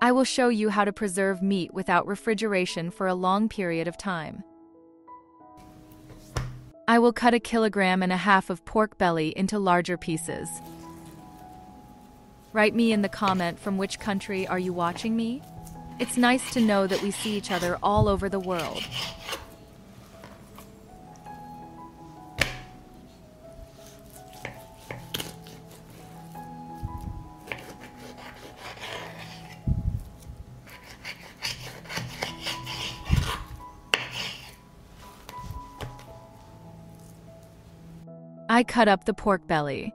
I will show you how to preserve meat without refrigeration for a long period of time. I will cut 1.5 kilograms of pork belly into larger pieces. Write me in the comment from which country are you watching me? It's nice to know that we see each other all over the world. I cut up the pork belly.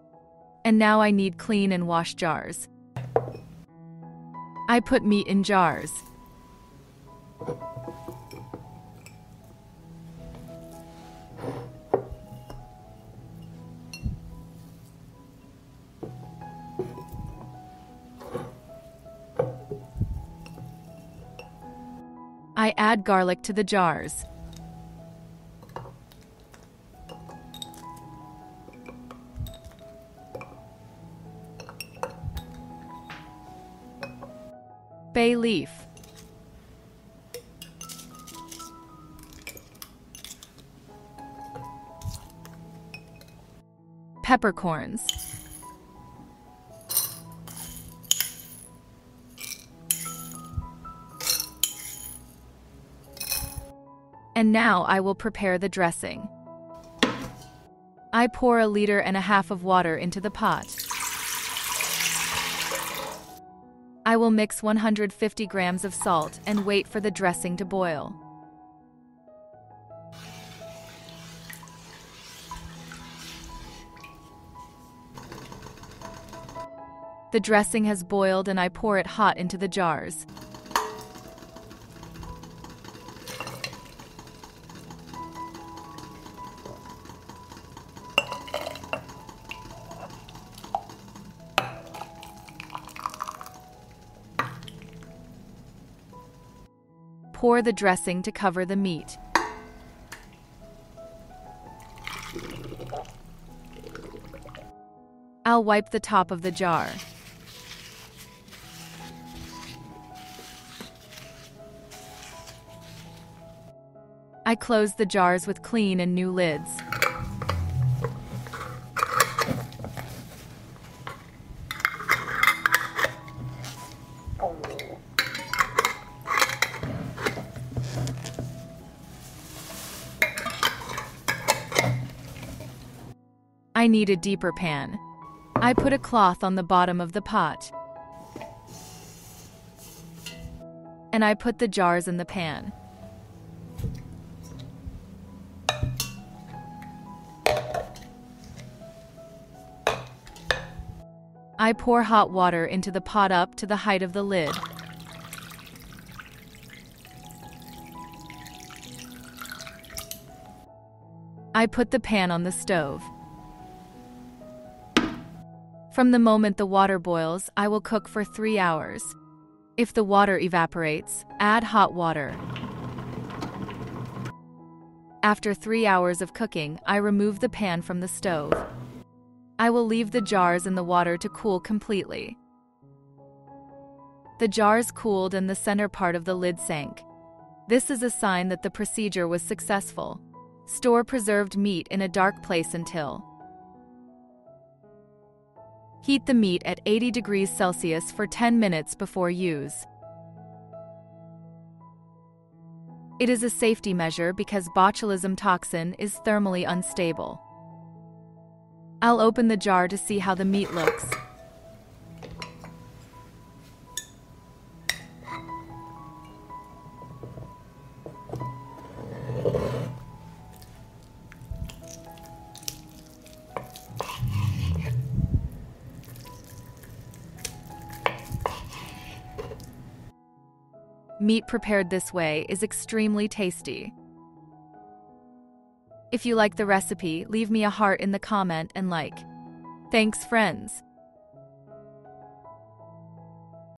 And now I need clean and wash jars. I put meat in jars. I add garlic to the jars. Bay leaf. Peppercorns. And now I will prepare the dressing. I pour 1.5 liters of water into the pot. I will mix 150 grams of salt and wait for the dressing to boil. The dressing has boiled and I pour it hot into the jars. Pour the dressing to cover the meat. I'll wipe the top of the jar. I close the jars with clean and new lids. I need a deeper pan. I put a cloth on the bottom of the pot. And I put the jars in the pan. I pour hot water into the pot up to the height of the lid. I put the pan on the stove. From the moment the water boils, I will cook for 3 hours. If the water evaporates, add hot water. After 3 hours of cooking, I remove the pan from the stove. I will leave the jars in the water to cool completely. The jars cooled and the center part of the lid sank. This is a sign that the procedure was successful. Store preserved meat in a dark place until. Heat the meat at 80 degrees Celsius for 10 minutes before use. It is a safety measure because botulism toxin is thermally unstable. I'll open the jar to see how the meat looks. Meat prepared this way is extremely tasty. If you like the recipe, leave me a heart in the comment and like. Thanks, friends.